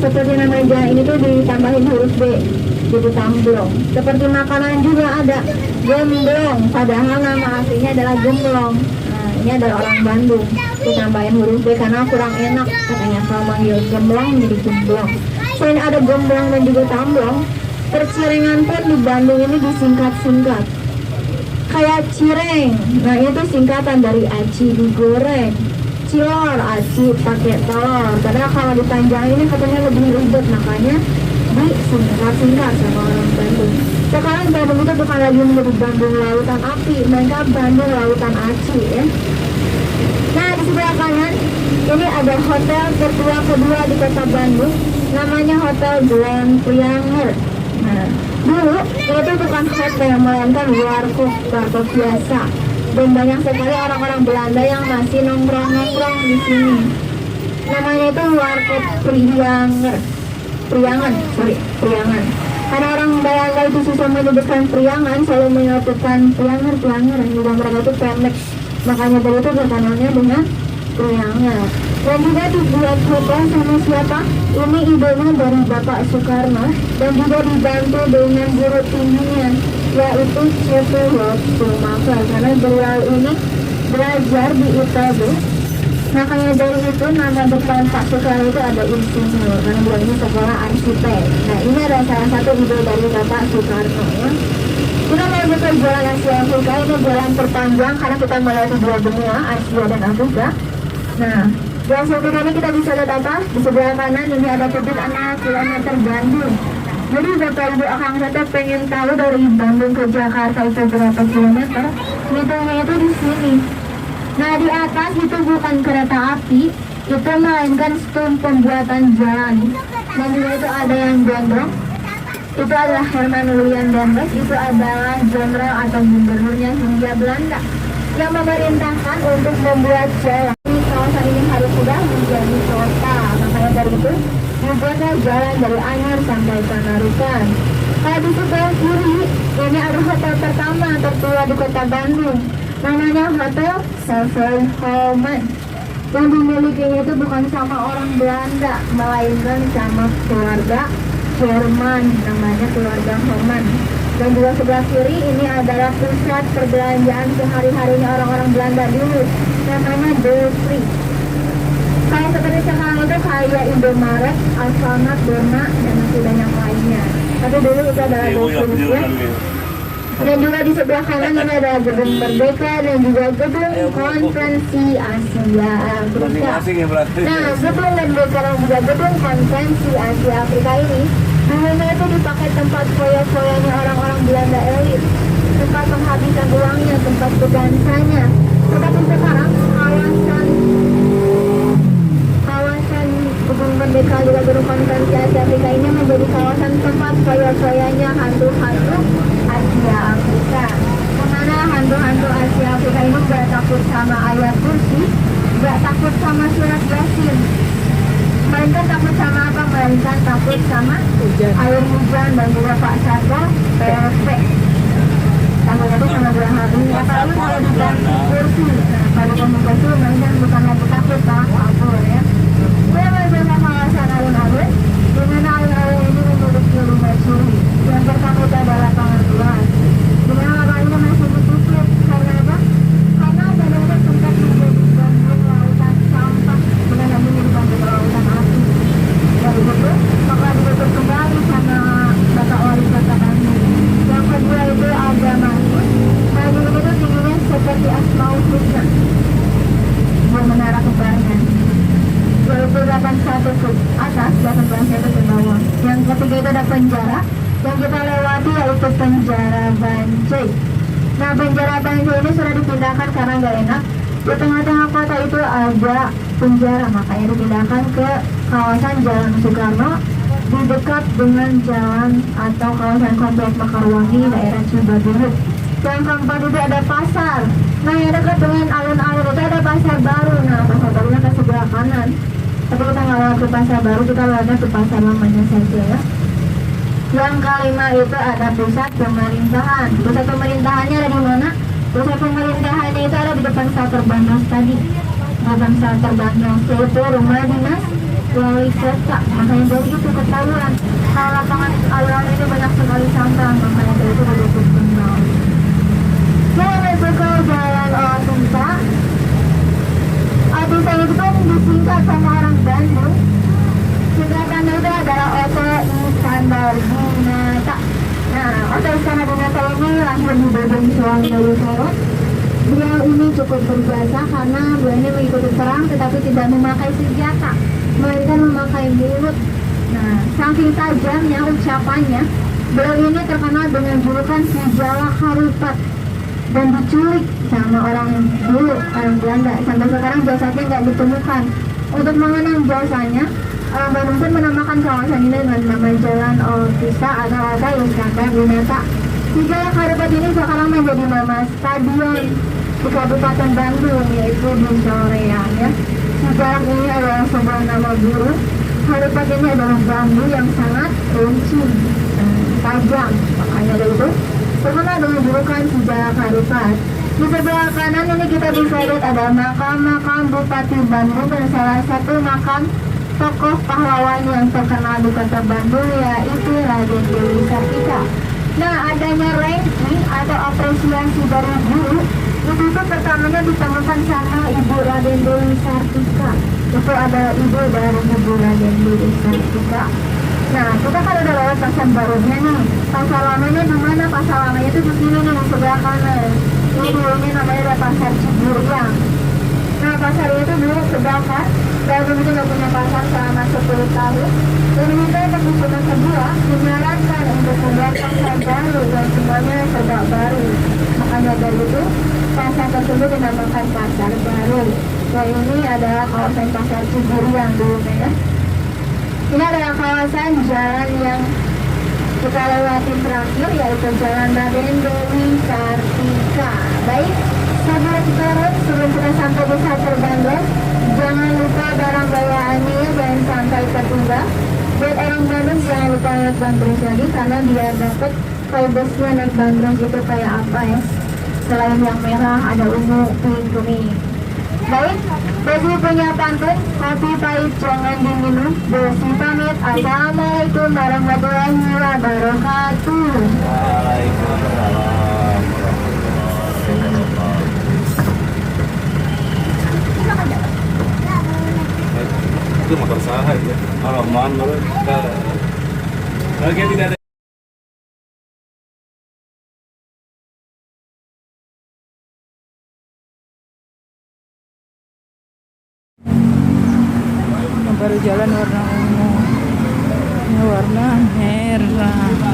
Seperti nama jalan ini tuh ditambahin huruf B jadi Tamblong. Seperti makanan juga ada gemblong, padahal nama aslinya adalah gemblong. Nah, ini adalah orang Bandung ditambahin huruf B karena kurang enak katanya kalau manggil gemblong jadi gemblong. Selain ada gemblong dan juga Tamblong, percirengan pun di Bandung ini disingkat-singkat kayak cireng. Nah itu singkatan dari aci digoreng, cilor, aci pakai telur. Padahal kalau dipanjang ini katanya lebih ribet, makanya disingkat-singkat sama orang Bandung. Sekarang Bandung itu bukan lagi menjadi Bandung Lautan Api, mereka Bandung Lautan Aci ya. Nah di sebelah kanan ini ada hotel tertua kedua di kota Bandung, namanya Hotel Grand Prianger. Nah, dulu itu bukan hotel melainkan warkop biasa, dan banyak sekali orang-orang Belanda yang masih nongkrong-nongkrong di sini. Namanya itu warkop Priangan. Karena orang Belanda itu susah menyebutkan Priangan, selalu menyebutkan Prianger. Juga mereka itu pendek, makanya dari itu terkenalnya dengan Prianger. Dan juga dibuat hotel sama siapa? Ini idenya dari Bapak Soekarno dan juga dibantu dengan guru tingginya, yaitu C.P. Schumacher, karena beliau ini belajar di ITB. Makanya dari itu nama depan Pak Soekarno itu ada insinyur, karena beliau ini sekolah arsitek. Nah ini adalah salah satu ide dari Bapak Soekarno ya. Kita menuju ke Jalan Asia Afrika, ini jalan terpanjang karena kita melewati dua benua, Asia dan Afrika. Nah, di Asia Afrika ini kita bisa lihat apa? Di sebelah kanan ini ada titik 6 km Bandung. Jadi Bapak Ibu Akang Teteh pengen tahu dari Bandung ke Jakarta itu berapa kilometer? Hitungnya itu di sini. Nah di atas itu bukan kereta api, itu melainkan stum pembuatan jalan. Dan juga itu ada yang gondrong. Itu adalah Herman William Dendels, itu adalah jenderal atau gubernurnya Hindia Belanda yang memerintahkan untuk membuat jalan. Kawasan ini harus sudah menjadi kota, makanya dari itu dibuatlah jalan dari Anyar sampai Panarukan. Kalau di sebelah kiri ini ada hotel pertama tertua di kota Bandung, namanya Hotel Savoy Holman. Yang dimilikinya itu bukan sama orang Belanda, melainkan sama keluarga Jerman, namanya keluarga Holman. Dan juga sebelah kiri ini adalah pusat perbelanjaan sehari-harinya orang-orang Belanda dulu, namanya Depri. Kayak seperti sekarang itu kayak Indomaret, Alfamart, Dona, dan masih banyak lainnya. Tapi dulu itu adalah Depri ya. Dan juga di sebelah kanan ini ada Gedung Merdeka dan juga Gedung Konferensi Asia Afrika. Nah, Gedung Merdeka dan juga Gedung Konferensi Asia Afrika ini Dulunya itu dipakai tempat foya-foyanya orang-orang Belanda elit, tempat penghabisan uangnya, tempat berdansanya. Tetapi sekarang kawasan Gedung Merdeka juga Gedung Konferensi Asia Afrika ini menjadi kawasan tempat foya-foyanya hantu-hantu Asia Afrika. Karena hantu-hantu Asia Afrika ini gak takut sama ayat kursi, gak takut sama surat Yasin, melainkan takut sama apa? Melainkan takut sama air hujan dan juga Pak Sarto perfect. Tanggal itu sama berapa ini? Apalagi kalau diganti kursi. Nah, kalau pemuda itu melainkan bukan lagi takut kabur ya. Saya mencoba kawasan alun-alun, di mana alun-alun ini memiliki rumah curi. Yang pertama itu adalah pengaduan. Di mana lapangan ini masih ditutup karena apa? Karena ada tempat dijadikan lautan sampah dengan menjadikan lautan api. Dari itu, maka ditutup kembali sama Bapak Wali Kota Bandung. Yang kedua itu ada masjid. Masjid itu tingginya seperti Asmaul Husna, yang menara kebarangan. Yaitu 81 ke atas, 81 ke bawah. Yang ketiga itu ada penjara. Yang kita lewati yaitu penjara Bancai. Nah, penjara Bancai ini sudah dipindahkan karena nggak enak. Di tengah-tengah kota itu ada penjara, makanya dipindahkan ke kawasan Jalan Soekarno di dekat dengan jalan atau kawasan komplek Mekarwangi, daerah Cibaduyut. Yang keempat itu ada pasar. Nah, yang dekat dengan alun-alun itu ada pasar baru. Nah, pasar barunya ke sebelah kanan. Tapi kita nggak lewat ke pasar baru, kita lewatnya ke pasar lamanya saja ya. Yang kelima itu ada pusat pemerintahan. Pusat pemerintahannya ada di mana? Pusat pemerintahannya itu ada di depan Salter Bandung tadi. Depan Salter Bandung itu rumah dinas wali kota. Makanya dari itu ketahuan kalau lapangan alun-alun ini banyak sekali sampah, makanya dari itu ditutup kembali. Saya masuk ke Jalan Owasinta. Arti saya itu kan disingkat sama orang Bandung. Singkatan itu adalah Oto Iskandar Dinata. Nah, Oto Iskandar Dinata ini lahir di Bandung, Sulawesi Selatan. Beliau ini cukup berjasa karena beliau ini mengikuti perang tetapi tidak memakai senjata, melainkan memakai mulut. Nah, saking tajamnya ucapannya, beliau ini terkenal dengan julukan si Jawa Harupat dan diculik sama orang dulu, orang Belanda. Sampai sekarang jasadnya nggak ditemukan. Untuk mengenang jasanya, orang Bandung pun menamakan kawasan ini dengan nama Jalan Otista atau Oto Iskandar Dinata. Si Jawa Harupat ini sekarang menjadi nama stadion di Kabupaten Bandung, yaitu di Soreang ya. Sejarah ini adalah sebuah nama guru. Harupat ini adalah bambu yang sangat runcing, tajam. Makanya dari itu terkenal dengan julukan Jawa Harupat. Di sebelah kanan ini kita bisa lihat ada makam Bupati Bandung dan salah satu makam tokoh pahlawan yang terkenal di kota Bandung, yaitu Raden Dewi Sartika. Nah, adanya ranking atau apresiasi dari guru itu pertamanya ditemukan sama Ibu Raden Dewi Sartika. Itu ada ibu dari Ibu Raden Dewi Sartika. Nah, kita kan udah lewat pasar barunya nih. Pasar lamanya di mana? Pasar lamanya itu di sini nih, di sebelah kanan. Ini dulunya namanya ada Pasar Ciburiang. Nah, pasar itu dulu terbakar. Dan begitu nggak punya pasar selama 10 tahun. Dan kita untuk usulan kedua menyarankan untuk membuat pasar baru dan semuanya serba baru. Makanya dari itu pasar tersebut dinamakan pasar baru. Dan ini adalah kawasan Pasar Ciburiang dulunya ya. Ini adalah kawasan jalan yang kita lewati terakhir, yaitu Jalan Raden Dewi Sartika. Baik, sahabat sekarang sebelum kita sampai di Salter Bandung, jangan lupa barang bawaannya dan sampai tertunda. Buat orang Bandung jangan lupa naik bandros lagi karena biar dapat vibesnya naik bandros itu kayak apa ya. Selain yang merah ada ungu, pink, kuning. Baik, Desi punya pantun, kopi pahit jangan diminum. Desi pamit, assalamualaikum warahmatullahi wabarakatuh. Waalaikumsalam. Itu motor saya ya. Alaman mereka. Lagi tidak ada. Baru jalan warna ungu. warna merah.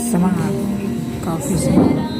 Semangat, coffee semangat.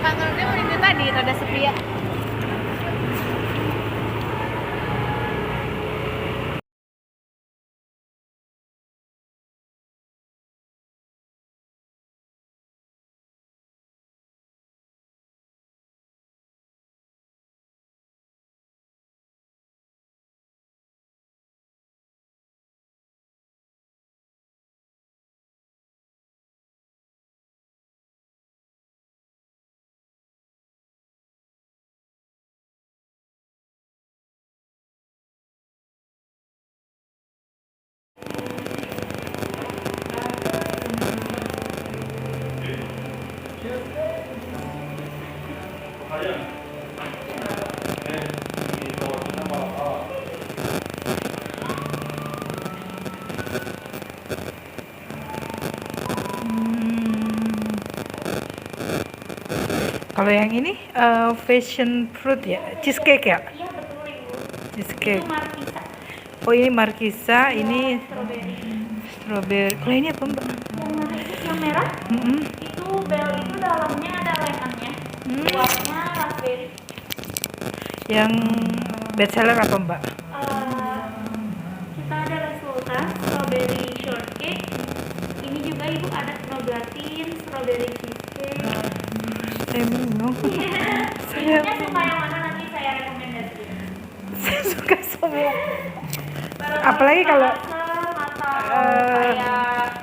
kantornya mau itu tadi, ada sepi ya. Kalau yang ini fashion fruit ya, cheesecake ya? Iya betul Ibu. Cheesecake. Itu markisa. Oh ini markisa, ini Strawberry. strawberry. Kalau ini apa mbak? Yang markisa yang merah Mm-mm. itu bel itu dalamnya ada lemonnya. Luarnya raspberry. Yang best seller apa mbak? Kita ada Resulta strawberry shortcake. Ini juga Ibu ada Nougatin, strawberry cheesecake. Saya bingung. Saya suka yang mana nanti saya rekomendasikan. Saya suka semua. Apalagi kalau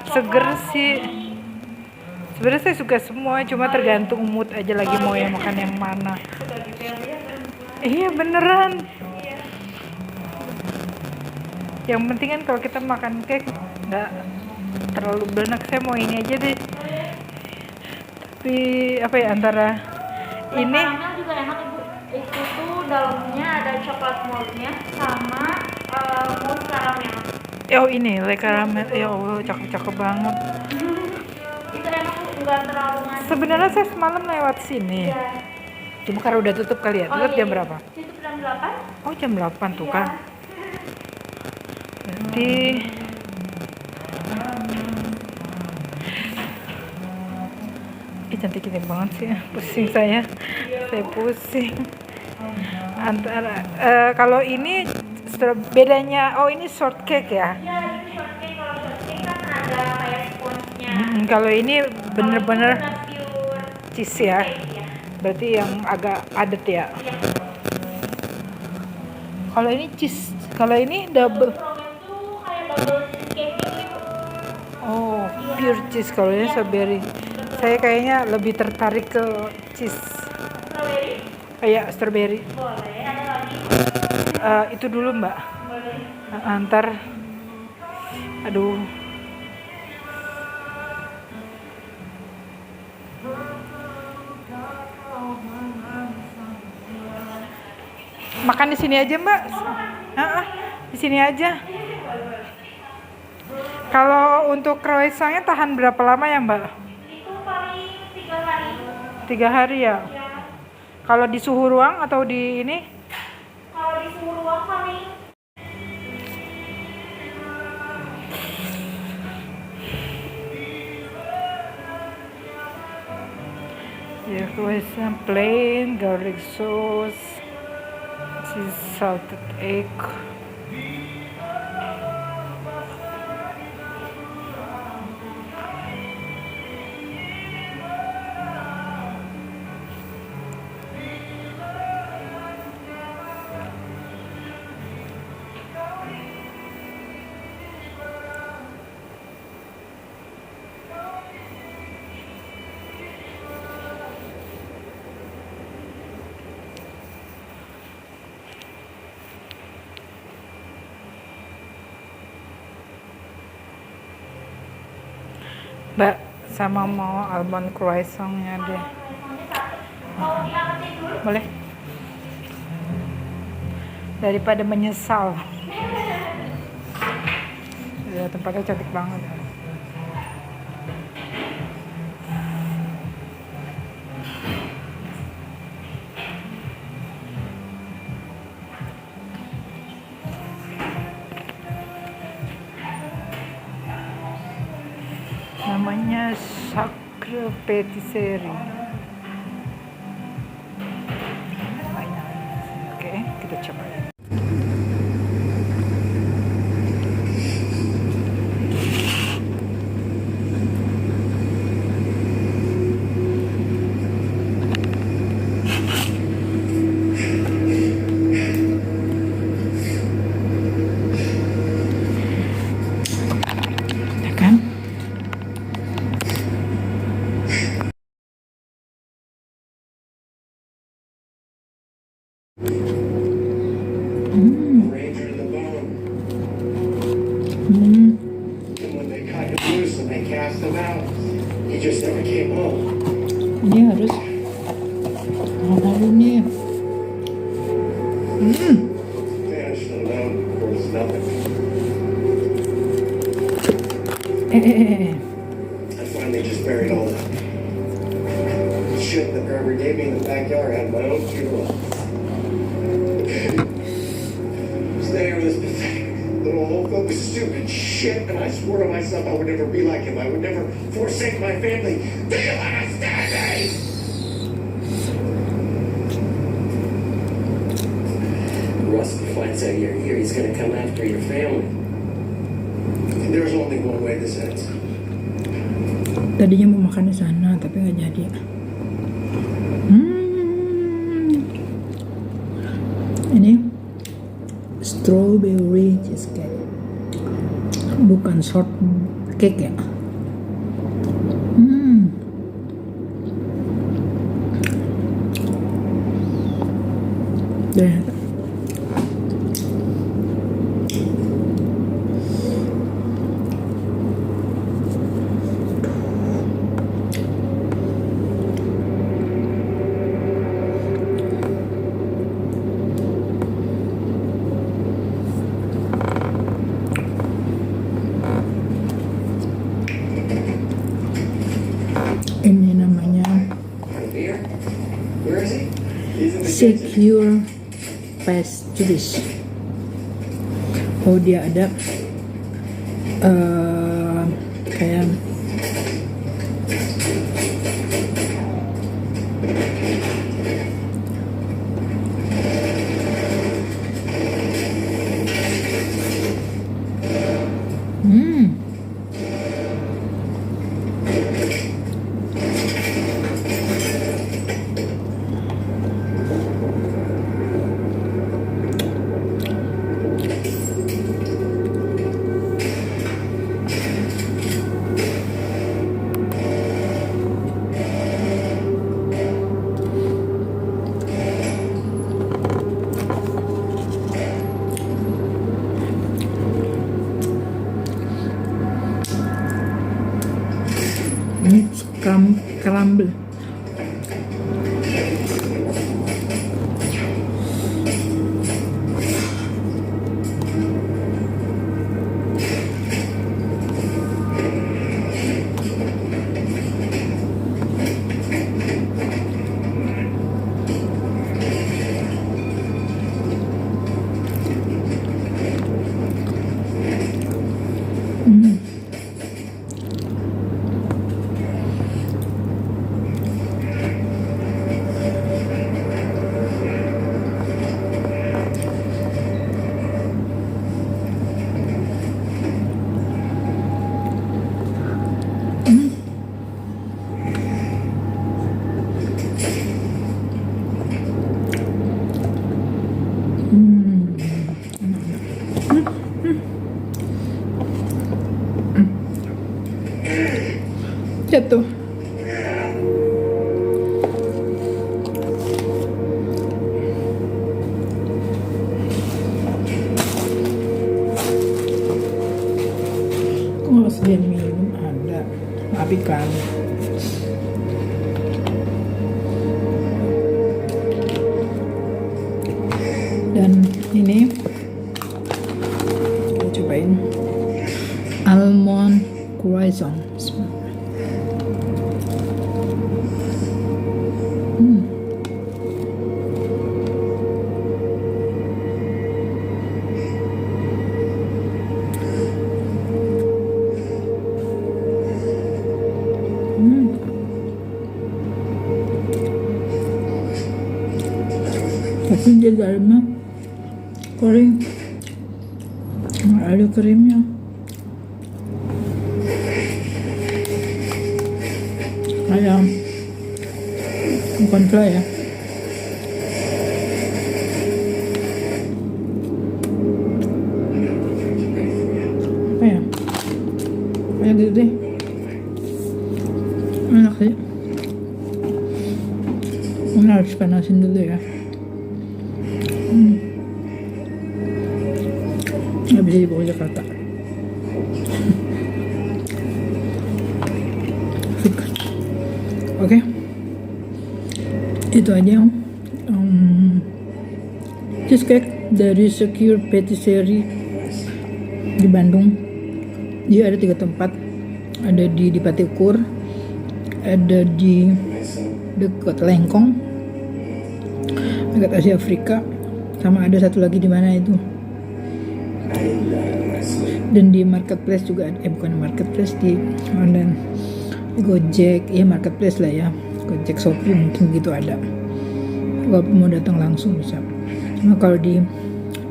seger sih. Sebenarnya saya suka semua, cuma tergantung mood aja lagi mau yang makan yang mana. Iya beneran. Yang penting kan kalau kita makan cake nggak terlalu benak. Saya mau ini aja deh. Tapi apa ya antara ini Karamel juga enak Ibu. Itu tuh dalamnya ada coklat moldnya sama mousse karamel. oh ini le caramel. Ya Allah cakep-cakep banget. Itu enak tuh, nggak terlalu manis. Sebenarnya saya semalam lewat sini. Ya. Cuma karena udah tutup kali ya. Tutup jam berapa? Tutup jam 8. Oh jam 8 tuh kan. Berarti cantik-cantik banget sih. Pusing saya pusing. Antara kalau ini bedanya, oh ini shortcake ya. Ya, ini shortcake. Kalau shortcake kan ada kayak sponsnya. Kalau ini bener-bener Kalau ini udah pure cheese ya. cake ya. Berarti yang agak padat ya. Kalau ini cheese, kalau ini double. Program tuh kayak double cheesecake gitu Ibu. Oh, pure cheese. Kalau ini strawberry. Saya kayaknya lebih tertarik ke cheese. Strawberry? Kayak strawberry. Boleh, ada lagi. Itu dulu mbak. Boleh. Antar. Aduh. Makan di sini aja mbak. Di sini aja. Kalau untuk croissantnya tahan berapa lama ya mbak? Itu paling 3 hari. 3 hari ya. Kalau di suhu ruang atau di ini? Kalau di suhu ruang paling ya, croissant plain, garlic sauce, cheese, salted egg. Mbak, sama mau almond croissantnya deh. mau diangetin dulu. Boleh? Daripada menyesal. Ya, tempatnya cantik banget. Namanya Sacre Patisserie. Ranger in the bone. Hmm. And when they cut him loose and they cast him out, he just never came home. Ini harus nih. Vanished unknown, was nothing. I finally just buried all that shit that Trevor gave me in the backyard. I had my own funeral. Staying with this pathetic little homophobic stupid shit, and I swore to myself I would never be like him. I would never forsake my family. Do you understand me? Russ finds out you're here, he's gonna come after your family. And there's only one way this ends. Tadinya mau makan di sana tapi nggak jadi. Ini strawberry cheesecake, bukan short cake ya. Dan ini namanya Here? Where is he? He's in the kitchen. secure pastries. Oh, dia ada kayak ini crumble. Jatuh. Kalau sedian minum ada, tapi kan dan ini kita cobain almond croissant. Tapi di dalamnya kering, nggak ada krimnya. Kayak bukan fly ya. Apa ya? Kayak gitu deh. Enak sih. Ini harus panasin dulu ya. bisa dibawa ke Jakarta. Oke, itu aja. Cheesecake dari Secure Patisserie di Bandung. Dia ada 3 tempat. Ada di Pati Ukur, ada di dekat Lengkong, dekat Asia Afrika, sama ada satu lagi di mana itu. Dan di marketplace juga ada, bukan marketplace, di online Gojek, ya marketplace lah ya, Gojek, Shopee mungkin gitu ada. Kalau mau datang langsung bisa. Cuma kalau di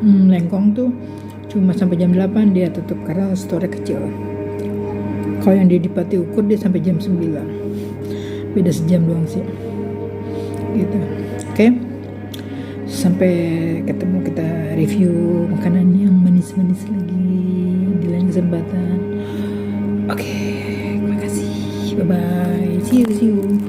Lengkong tuh cuma sampai jam 8 dia tutup karena store kecil. Kalau yang di Pati Ukur dia sampai jam 9. Beda sejam doang sih. Gitu. Oke. Sampai ketemu, kita review makanan yang manis-manis lagi di lain kesempatan. Oke, terima kasih. Bye bye. See you.